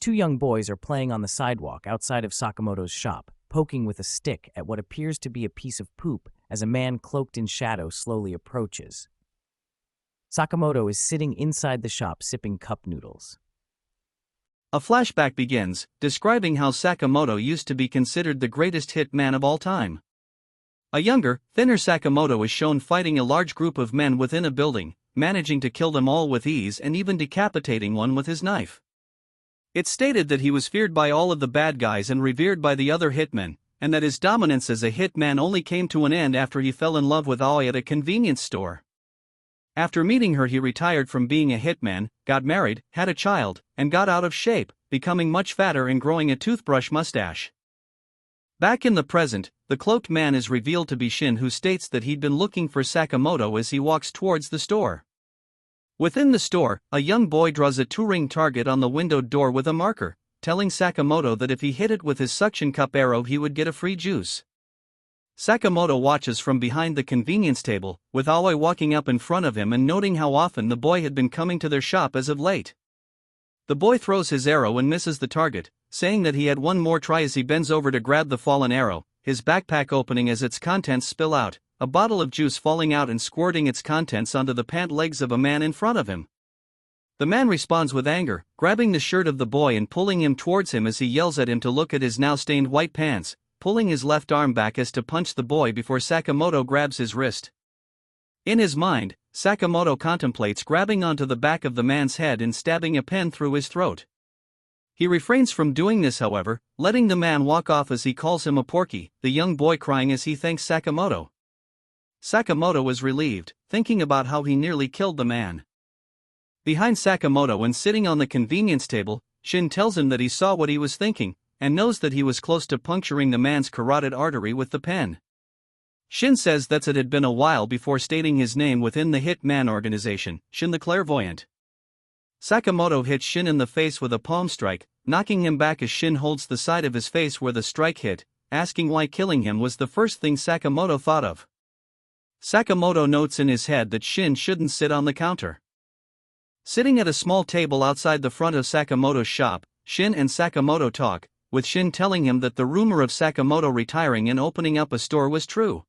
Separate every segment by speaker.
Speaker 1: Two young boys are playing on the sidewalk outside of Sakamoto's shop, poking with a stick at what appears to be a piece of poop as a man cloaked in shadow slowly approaches. Sakamoto is sitting inside the shop sipping cup noodles.
Speaker 2: A flashback begins, describing how Sakamoto used to be considered the greatest hit man of all time. A younger, thinner Sakamoto is shown fighting a large group of men within a building, managing to kill them all with ease and even decapitating one with his knife. It's stated that he was feared by all of the bad guys and revered by the other hitmen, and that his dominance as a hitman only came to an end after he fell in love with Aoi at a convenience store. After meeting her, he retired from being a hitman, got married, had a child, and got out of shape, becoming much fatter and growing a toothbrush mustache. Back in the present, the cloaked man is revealed to be Shin, who states that he'd been looking for Sakamoto as he walks towards the store. Within the store, a young boy draws a 2-ring target on the windowed door with a marker, telling Sakamoto that if he hit it with his suction cup arrow he would get a free juice. Sakamoto watches from behind the convenience table, with Aoi walking up in front of him and noting how often the boy had been coming to their shop as of late. The boy throws his arrow and misses the target, saying that he had one more try as he bends over to grab the fallen arrow, his backpack opening as its contents spill out, a bottle of juice falling out and squirting its contents onto the pant legs of a man in front of him. The man responds with anger, grabbing the shirt of the boy and pulling him towards him as he yells at him to look at his now stained white pants, pulling his left arm back as to punch the boy before Sakamoto grabs his wrist. In his mind, Sakamoto contemplates grabbing onto the back of the man's head and stabbing a pen through his throat. He refrains from doing this, however, letting the man walk off as he calls him a porky, the young boy crying as he thanks Sakamoto. Sakamoto is relieved, thinking about how he nearly killed the man. Behind Sakamoto and sitting on the convenience table, Shin tells him that he saw what he was thinking, and knows that he was close to puncturing the man's carotid artery with the pen. Shin says that it had been a while before stating his name within the Hitman organization, Shin the Clairvoyant. Sakamoto hits Shin in the face with a palm strike, knocking him back as Shin holds the side of his face where the strike hit, asking why killing him was the first thing Sakamoto thought of. Sakamoto notes in his head that Shin shouldn't sit on the counter. Sitting at a small table outside the front of Sakamoto's shop, Shin and Sakamoto talk, with Shin telling him that the rumor of Sakamoto retiring and opening up a store was true.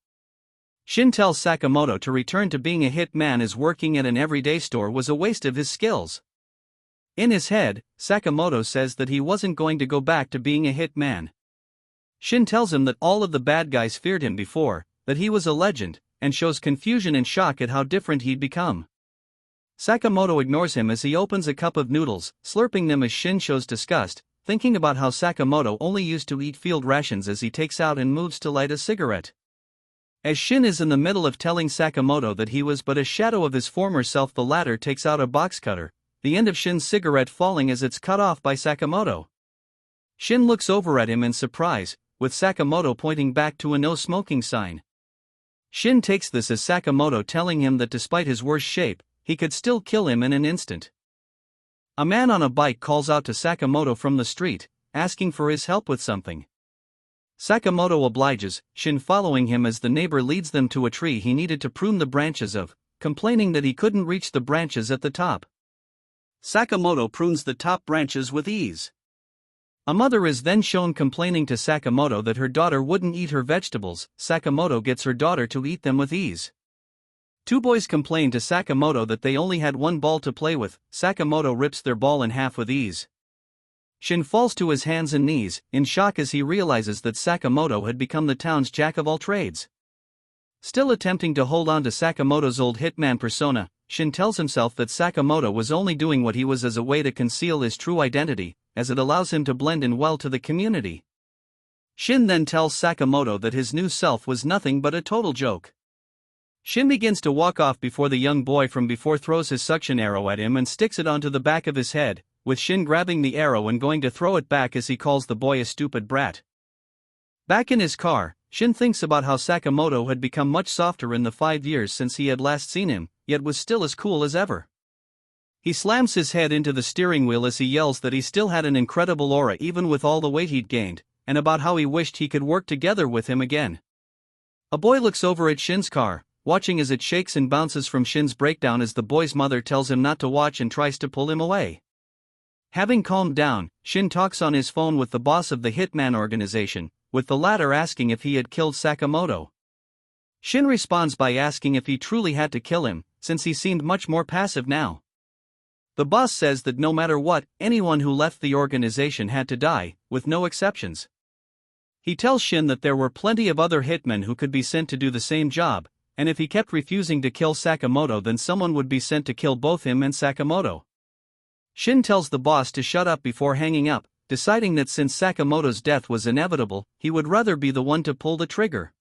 Speaker 2: Shin tells Sakamoto to return to being a hitman as working at an everyday store was a waste of his skills. In his head, Sakamoto says that he wasn't going to go back to being a hitman. Shin tells him that all of the bad guys feared him before, that he was a legend, and shows confusion and shock at how different he'd become. Sakamoto ignores him as he opens a cup of noodles, slurping them as Shin shows disgust, thinking about how Sakamoto only used to eat field rations as he takes out and moves to light a cigarette. As Shin is in the middle of telling Sakamoto that he was but a shadow of his former self, the latter takes out a box cutter, the end of Shin's cigarette falling as it's cut off by Sakamoto. Shin looks over at him in surprise, with Sakamoto pointing back to a no smoking sign. Shin takes this as Sakamoto telling him that despite his worse shape, he could still kill him in an instant. A man on a bike calls out to Sakamoto from the street, asking for his help with something. Sakamoto obliges, Shin following him as the neighbor leads them to a tree he needed to prune the branches of, complaining that he couldn't reach the branches at the top. Sakamoto prunes the top branches with ease. A mother is then shown complaining to Sakamoto that her daughter wouldn't eat her vegetables. Sakamoto gets her daughter to eat them with ease. Two boys complain to Sakamoto that they only had one ball to play with. Sakamoto rips their ball in half with ease. Shin falls to his hands and knees, in shock as he realizes that Sakamoto had become the town's jack-of-all-trades. Still attempting to hold on to Sakamoto's old hitman persona, Shin tells himself that Sakamoto was only doing what he was as a way to conceal his true identity, as it allows him to blend in well to the community. Shin then tells Sakamoto that his new self was nothing but a total joke. Shin begins to walk off before the young boy from before throws his suction arrow at him and sticks it onto the back of his head, with Shin grabbing the arrow and going to throw it back as he calls the boy a stupid brat. Back in his car, Shin thinks about how Sakamoto had become much softer in the 5 years since he had last seen him, yet was still as cool as ever. He slams his head into the steering wheel as he yells that he still had an incredible aura even with all the weight he'd gained, and about how he wished he could work together with him again. A boy looks over at Shin's car, watching as it shakes and bounces from Shin's breakdown as the boy's mother tells him not to watch and tries to pull him away. Having calmed down, Shin talks on his phone with the boss of the Hitman organization, with the latter asking if he had killed Sakamoto. Shin responds by asking if he truly had to kill him, since he seemed much more passive now. The boss says that no matter what, anyone who left the organization had to die, with no exceptions. He tells Shin that there were plenty of other hitmen who could be sent to do the same job, and if he kept refusing to kill Sakamoto, then someone would be sent to kill both him and Sakamoto. Shin tells the boss to shut up before hanging up, deciding that since Sakamoto's death was inevitable, he would rather be the one to pull the trigger.